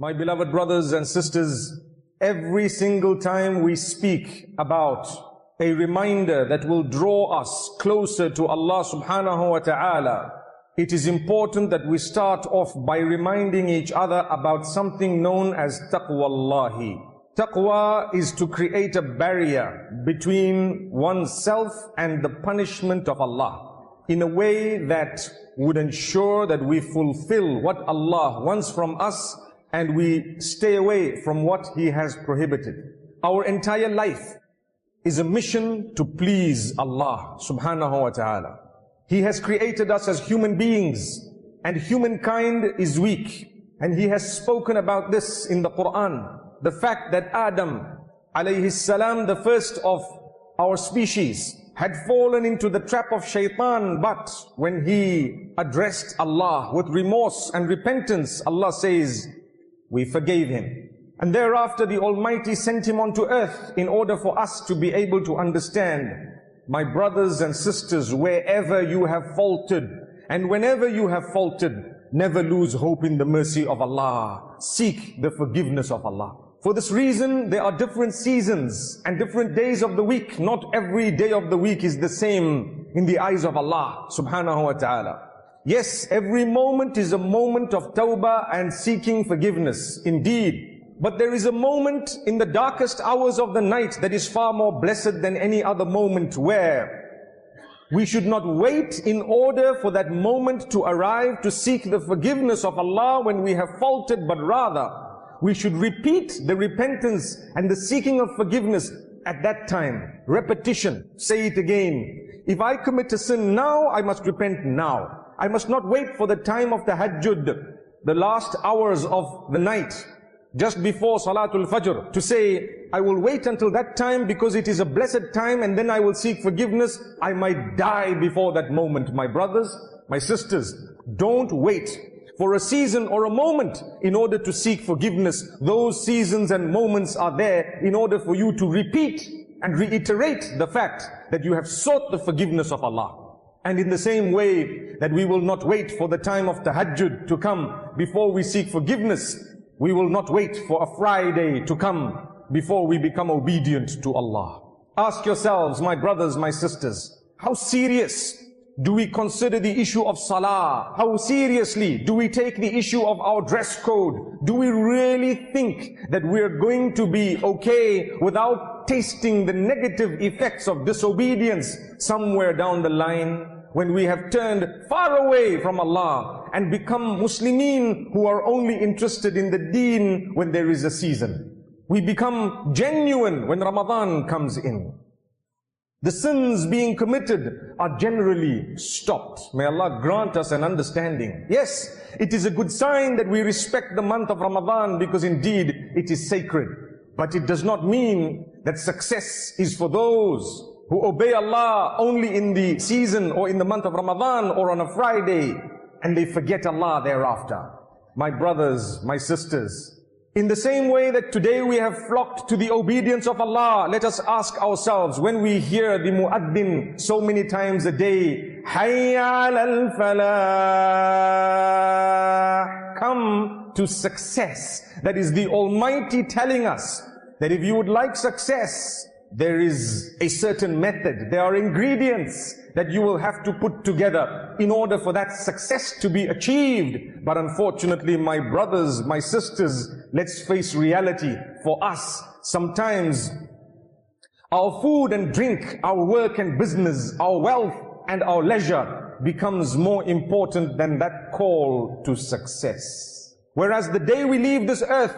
My beloved brothers and sisters, every single time we speak about a reminder that will draw us closer to Allah subhanahu wa ta'ala, it is important that we start off by reminding each other about something known as taqwallahi. Taqwa is to create a barrier between oneself and the punishment of Allah in a way that would ensure that we fulfill what Allah wants from us and we stay away from what He has prohibited. Our entire life is a mission to please Allah subhanahu wa ta'ala. He has created us as human beings, and humankind is weak. And He has spoken about this in the Quran. The fact that Adam alayhi salam, the first of our species, had fallen into the trap of shaitan, but when he addressed Allah with remorse and repentance, Allah says, we forgave him. And thereafter the Almighty sent him onto earth in order for us to be able to understand, my brothers and sisters, wherever you have faltered and whenever you have faltered, never lose hope in the mercy of Allah. Seek the forgiveness of Allah. For this reason, there are different seasons and different days of the week. Not every day of the week is the same in the eyes of Allah subhanahu wa ta'ala. Yes, every moment is a moment of tawbah and seeking forgiveness, indeed. But there is a moment in the darkest hours of the night that is far more blessed than any other moment, where we should not wait in order for that moment to arrive to seek the forgiveness of Allah when we have faltered, but rather we should repeat the repentance and the seeking of forgiveness at that time. Repetition. Say it again. If I commit a sin now, I must repent now. I must not wait for the time of the tahajjud, the last hours of the night, just before Salatul Fajr, to say, I will wait until that time because it is a blessed time and then I will seek forgiveness. I might die before that moment. My brothers, my sisters, don't wait for a season or a moment in order to seek forgiveness. Those seasons and moments are there in order for you to repeat and reiterate the fact that you have sought the forgiveness of Allah. And in the same way that we will not wait for the time of tahajjud to come before we seek forgiveness, we will not wait for a Friday to come before we become obedient to Allah. Ask yourselves, my brothers, my sisters, how serious do we consider the issue of salah? How seriously do we take the issue of our dress code? Do we really think that we're going to be okay without tasting the negative effects of disobedience somewhere down the line, when we have turned far away from Allah and become Muslimin who are only interested in the deen when there is a season? We become genuine when Ramadan comes in. The sins being committed are generally stopped. May Allah grant us an understanding. Yes, it is a good sign that we respect the month of Ramadan because indeed it is sacred. But it does not mean that success is for those who obey Allah only in the season or in the month of Ramadan or on a Friday and they forget Allah thereafter. My brothers, my sisters, in the same way that today we have flocked to the obedience of Allah, let us ask ourselves, when we hear the muaddin so many times a day, Hayya alal falah, come to success. That is the Almighty telling us that if you would like success, there is a certain method, there are ingredients that you will have to put together in order for that success to be achieved. But unfortunately, my brothers, my sisters, let's face reality. For us, sometimes our food and drink, our work and business, our wealth and our leisure becomes more important than that call to success. Whereas the day we leave this earth,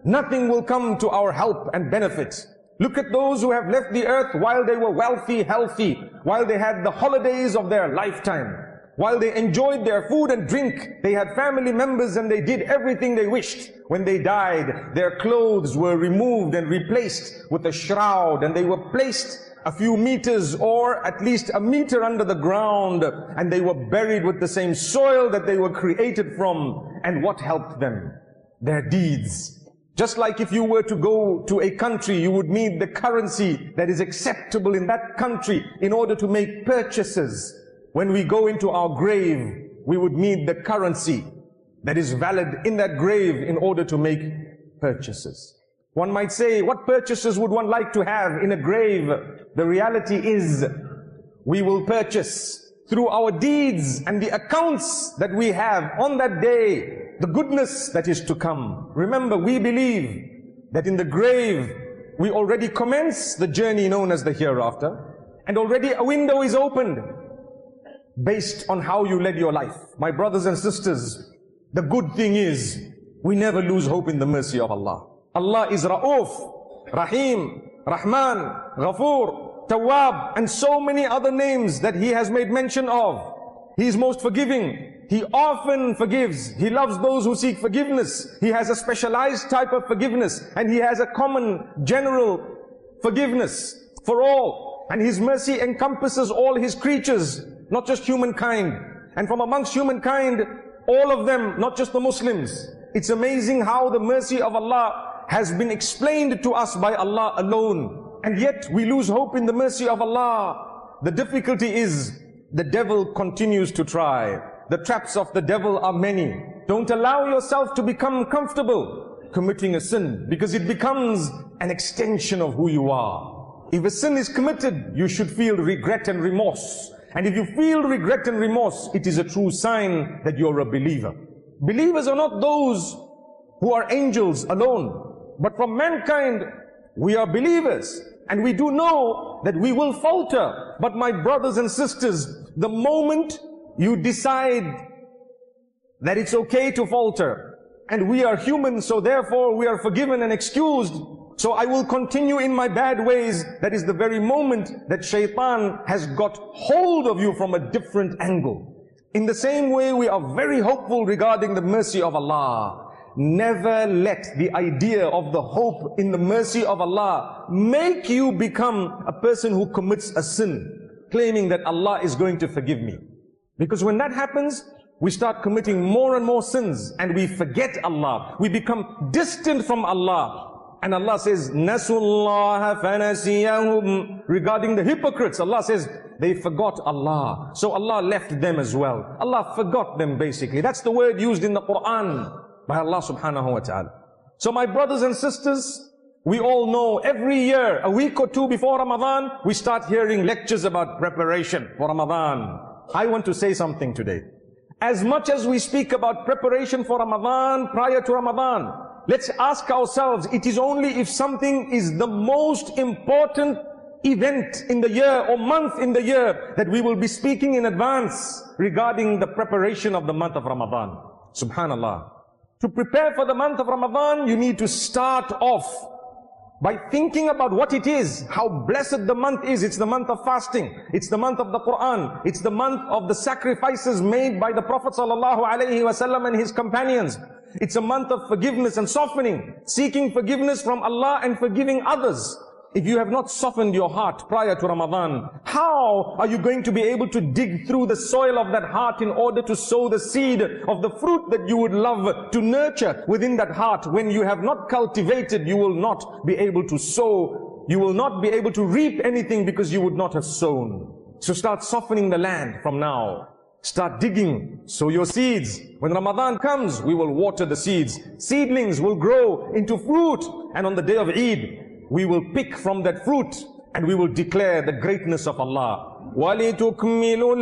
nothing will come to our help and benefit. Look at those who have left the earth while they were wealthy, healthy, while they had the holidays of their lifetime, while they enjoyed their food and drink, they had family members and they did everything they wished. When they died, their clothes were removed and replaced with a shroud, and they were placed a few meters or at least a meter under the ground, and they were buried with the same soil that they were created from. And what helped them? Their deeds. Just like if you were to go to a country, you would need the currency that is acceptable in that country in order to make purchases. When we go into our grave, we would need the currency that is valid in that grave in order to make purchases. One might say, what purchases would one like to have in a grave? The reality is, we will purchase through our deeds and the accounts that we have on that day, the goodness that is to come. Remember, we believe that in the grave, we already commence the journey known as the hereafter, and already a window is opened based on how you led your life. My brothers and sisters, the good thing is, we never lose hope in the mercy of Allah. Allah is Ra'uf, Rahim, Rahman, Ghafoor, Tawwab, and so many other names that He has made mention of. He is most forgiving. He often forgives. He loves those who seek forgiveness. He has a specialized type of forgiveness, and He has a common, general forgiveness for all. And His mercy encompasses all His creatures, not just humankind. And from amongst humankind, all of them, not just the Muslims. It's amazing how the mercy of Allah has been explained to us by Allah alone. And yet we lose hope in the mercy of Allah. The difficulty is, the devil continues to try. The traps of the devil are many. Don't allow yourself to become comfortable committing a sin, because it becomes an extension of who you are. If a sin is committed, you should feel regret and remorse. And if you feel regret and remorse, it is a true sign that you're a believer. Believers are not those who are angels alone, but from mankind, we are believers. And we do know that we will falter. But my brothers and sisters, the moment you decide that it's okay to falter, and we are human, so therefore we are forgiven and excused, so I will continue in my bad ways, that is the very moment that shaitan has got hold of you from a different angle. In the same way, we are very hopeful regarding the mercy of Allah. Never let the idea of the hope in the mercy of Allah make you become a person who commits a sin, claiming that Allah is going to forgive me. Because when that happens, we start committing more and more sins, and we forget Allah. We become distant from Allah. And Allah says, Nasullaha fanasiyahum. Regarding the hypocrites, Allah says, they forgot Allah. So Allah left them as well. Allah forgot them basically. That's the word used in the Quran by Allah subhanahu wa ta'ala. So my brothers and sisters, we all know every year, a week or two before Ramadan, we start hearing lectures about preparation for Ramadan. I want to say something today. As much as we speak about preparation for Ramadan, prior to Ramadan, let's ask ourselves, it is only if something is the most important event in the year or month in the year that we will be speaking in advance regarding the preparation of the month of Ramadan. Subhanallah. To prepare for the month of Ramadan, you need to start off by thinking about what it is, how blessed the month is. It's the month of fasting. It's the month of the Quran. It's the month of the sacrifices made by the Prophet ﷺ and his companions. It's a month of forgiveness and softening, seeking forgiveness from Allah and forgiving others. If you have not softened your heart prior to Ramadan, how are you going to be able to dig through the soil of that heart in order to sow the seed of the fruit that you would love to nurture within that heart? When you have not cultivated, you will not be able to sow. You will not be able to reap anything because you would not have sown. So start softening the land from now. Start digging, sow your seeds. When Ramadan comes, we will water the seeds. Seedlings will grow into fruit. And on the day of Eid, we will pick from that fruit and we will declare the greatness of Allah. وَلِتُكْمِلُوا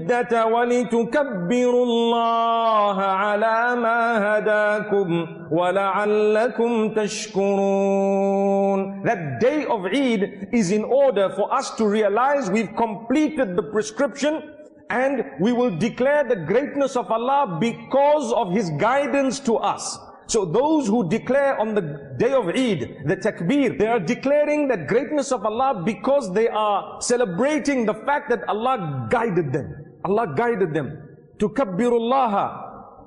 الْعِدَّةَ وَلِتُكَبِّرُوا اللَّهَ عَلَى مَا هَدَاكُمْ وَلَعَلَّكُمْ تَشْكُرُونَ. That day of Eid is in order for us to realize we've completed the prescription, and we will declare the greatness of Allah because of His guidance to us. So those who declare on the day of Eid, the takbir, they are declaring that greatness of Allah because they are celebrating the fact that Allah guided them. Allah guided them. Tukabbirullaha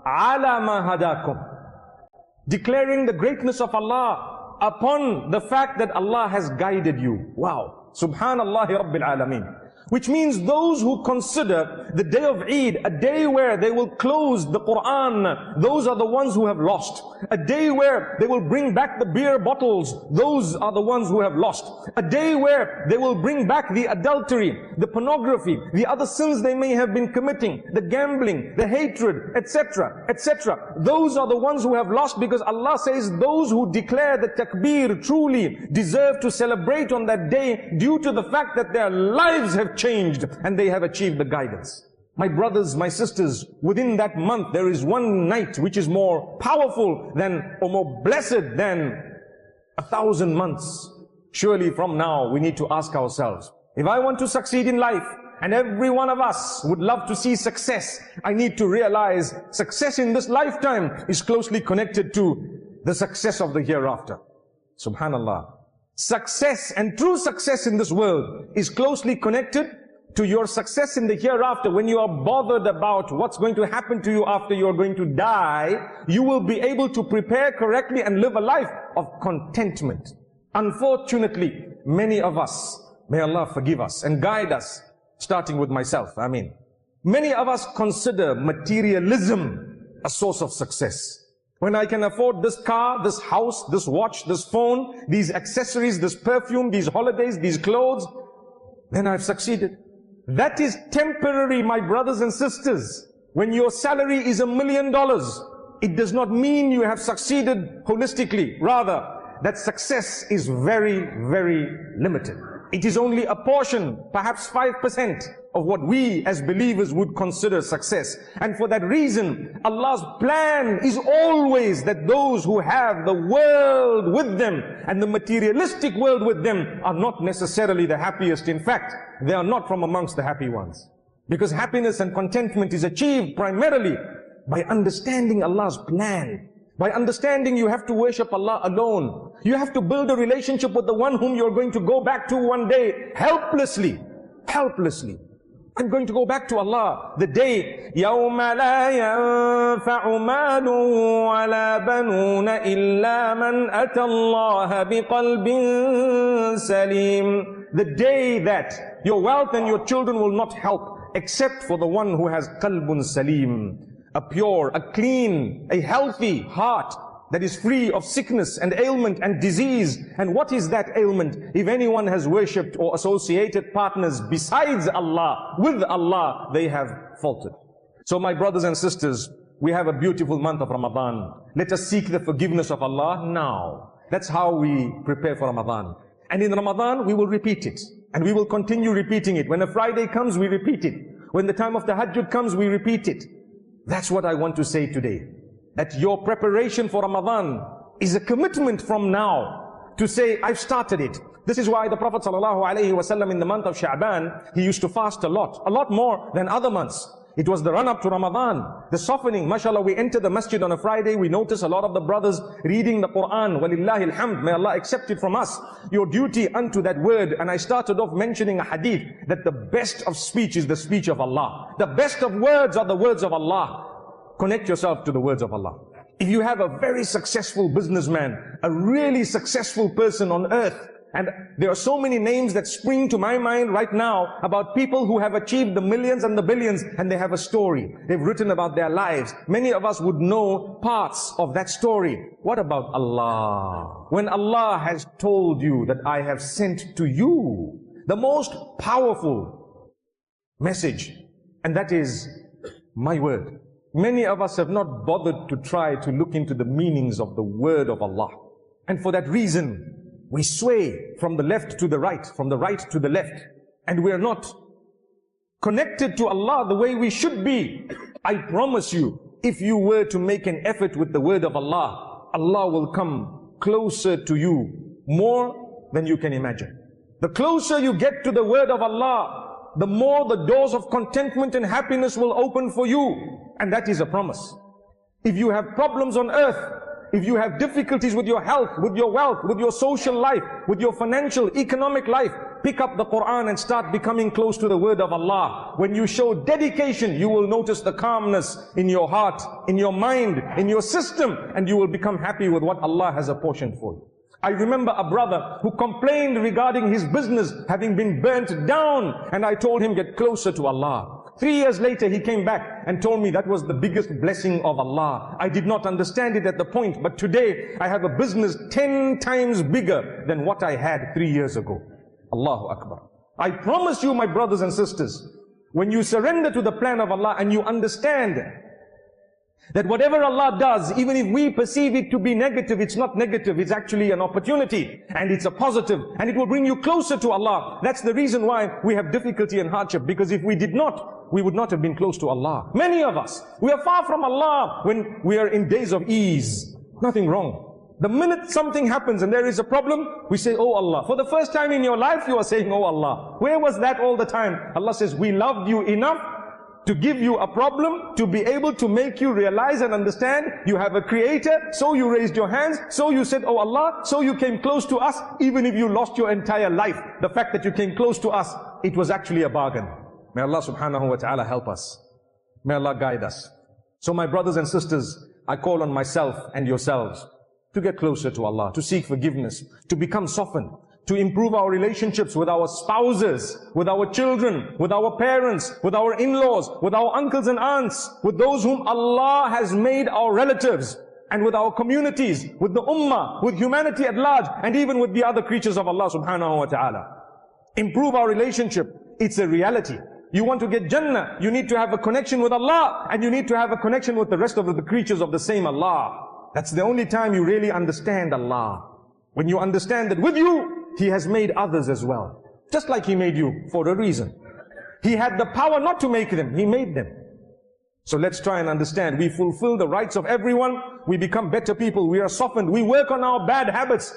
ala ma hadakum. Declaring the greatness of Allah upon the fact that Allah has guided you. Wow. Subhanallah Rabbil Alameen. Which means those who consider the day of Eid a day where they will close the Quran, those are the ones who have lost. A day where they will bring back the beer bottles, those are the ones who have lost. A day where they will bring back the adultery, the pornography, the other sins they may have been committing, the gambling, the hatred, etc., etc. Those are the ones who have lost, because Allah says those who declare the takbir truly deserve to celebrate on that day due to the fact that their lives have changed and they have achieved the guidance. My brothers, my sisters, within that month there is one night which is more powerful than, or more blessed than 1,000 months. Surely from now we need to ask ourselves, if I want to succeed in life, and every one of us would love to see success, I need to realize success in this lifetime is closely connected to the success of the hereafter. Subhanallah. Success and true success in this world is closely connected to your success in the hereafter. When you are bothered about what's going to happen to you after you are going to die, you will be able to prepare correctly and live a life of contentment. Unfortunately, many of us, may Allah forgive us and guide us, starting with myself, many of us consider materialism a source of success. When I can afford this car, this house, this watch, this phone, these accessories, this perfume, these holidays, these clothes, then I've succeeded. That is temporary, my brothers and sisters. When your salary is $1 million, it does not mean you have succeeded holistically. Rather, that success is very, very limited. It is only a portion, perhaps 5% of what we as believers would consider success. And for that reason, Allah's plan is always that those who have the world with them and the materialistic world with them are not necessarily the happiest. In fact, they are not from amongst the happy ones. Because happiness and contentment is achieved primarily by understanding Allah's plan. By understanding you have to worship Allah alone. You have to build a relationship with the one whom you're going to go back to one day, helplessly. I'm going to go back to Allah the day يَوْمَ لَا يَنْفَعُ مَالٌ وَلَا بَنُونَ إِلَّا مَنْ أَتَى اللَّهَ بِقَلْبٍ سَلِيمٍ. The day that your wealth and your children will not help except for the one who has qalbun salim, a pure, a clean, a healthy heart that is free of sickness and ailment and disease. And what is that ailment? If anyone has worshipped or associated partners besides Allah, with Allah, they have faltered. So my brothers and sisters, we have a beautiful month of Ramadan. Let us seek the forgiveness of Allah now. That's how we prepare for Ramadan. And in Ramadan, we will repeat it. And we will continue repeating it. When a Friday comes, we repeat it. When the time of the Tahajjud comes, we repeat it. That's what I want to say today. That your preparation for Ramadan is a commitment from now to say, I've started it. This is why the Prophet ﷺ in the month of Sha'ban, he used to fast a lot more than other months. It was the run-up to Ramadan, the softening. MashaAllah, we enter the masjid on a Friday, we notice a lot of the brothers reading the Quran. Walillahi alhamd, may Allah accept it from us. Your duty unto that word. And I started off mentioning a hadith that the best of speech is the speech of Allah. The best of words are the words of Allah. Connect yourself to the words of Allah. If you have a very successful businessman, a really successful person on earth, and there are so many names that spring to my mind right now about people who have achieved the millions and the billions, and they have a story. They've written about their lives. Many of us would know parts of that story. What about Allah? When Allah has told you that I have sent to you the most powerful message, and that is my word. Many of us have not bothered to try to look into the meanings of the word of Allah. And for that reason, we sway from the left to the right, from the right to the left. And we are not connected to Allah the way we should be. I promise you, if you were to make an effort with the word of Allah, Allah will come closer to you more than you can imagine. The closer you get to the word of Allah, the more the doors of contentment and happiness will open for you. And that is a promise. If you have problems on earth, if you have difficulties with your health, with your wealth, with your social life, with your financial, economic life, pick up the Quran and start becoming close to the word of Allah. When you show dedication, you will notice the calmness in your heart, in your mind, in your system, and you will become happy with what Allah has apportioned for you. I remember a brother who complained regarding his business having been burnt down, and I told him, get closer to Allah. 3 years later, he came back and told me that was the biggest blessing of Allah. I did not understand it at the point, but today I have a business 10 times bigger than what I had 3 years ago. Allahu Akbar. I promise you, my brothers and sisters, when you surrender to the plan of Allah and you understand that whatever Allah does, even if we perceive it to be negative, it's not negative, it's actually an opportunity, and it's a positive, and it will bring you closer to Allah. That's the reason why we have difficulty and hardship, because if we did not, we would not have been close to Allah. Many of us, we are far from Allah when we are in days of ease. Nothing wrong. The minute something happens and there is a problem, we say, oh Allah. For the first time in your life, you are saying, oh Allah. Where was that all the time? Allah says, we loved you enough to give you a problem, to be able to make you realize and understand you have a creator, so you raised your hands, so you said, oh Allah, so you came close to us, even if you lost your entire life. The fact that you came close to us, it was actually a bargain. May Allah subhanahu wa ta'ala help us. May Allah guide us. So my brothers and sisters, I call on myself and yourselves to get closer to Allah, to seek forgiveness, to become softened, to improve our relationships with our spouses, with our children, with our parents, with our in-laws, with our uncles and aunts, with those whom Allah has made our relatives, and with our communities, with the ummah, with humanity at large, and even with the other creatures of Allah subhanahu wa ta'ala. Improve our relationship. It's a reality. You want to get Jannah, you need to have a connection with Allah, and you need to have a connection with the rest of the creatures of the same Allah. That's the only time you really understand Allah. When you understand that with you, He has made others as well. Just like He made you for a reason. He had the power not to make them, He made them. So let's try and understand. We fulfill the rights of everyone, we become better people, we are softened, we work on our bad habits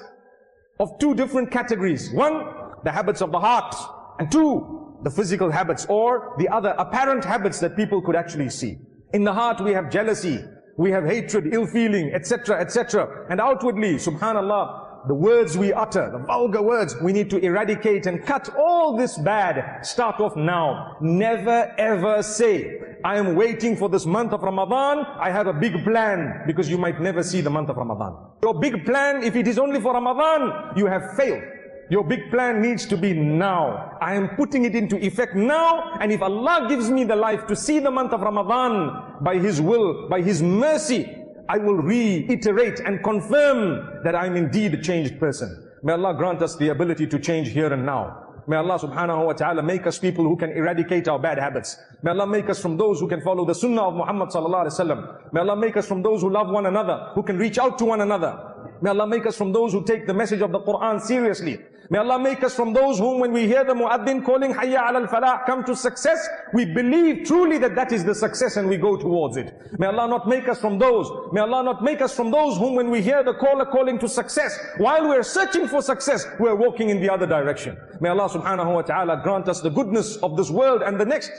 of two different categories. One, the habits of the heart, and two, the physical habits, or the other apparent habits that people could actually see. In the heart we have jealousy, we have hatred, ill feeling, etc., etc. And outwardly, subhanallah, the words we utter, the vulgar words, we need to eradicate and cut all this bad. Start off now. Never ever say, I am waiting for this month of Ramadan, I have a big plan, because you might never see the month of Ramadan. Your big plan, if it is only for Ramadan, you have failed. Your big plan needs to be now. I am putting it into effect now, and if Allah gives me the life to see the month of Ramadan, by His will, by His mercy, I will reiterate and confirm that I am indeed a changed person. May Allah grant us the ability to change here and now. May Allah subhanahu wa ta'ala make us people who can eradicate our bad habits. May Allah make us from those who can follow the sunnah of Muhammad sallallahu alaihi wasallam. May Allah make us from those who love one another, who can reach out to one another. May Allah make us from those who take the message of the Quran seriously. May Allah make us from those whom, when we hear the muaddin calling Hayya ala al-falah, come to success, we believe truly that that is the success and we go towards it. May Allah not make us from those. May Allah not make us from those whom, when we hear the caller calling to success, while we are searching for success, we are walking in the other direction. May Allah subhanahu wa ta'ala grant us the goodness of this world and the next.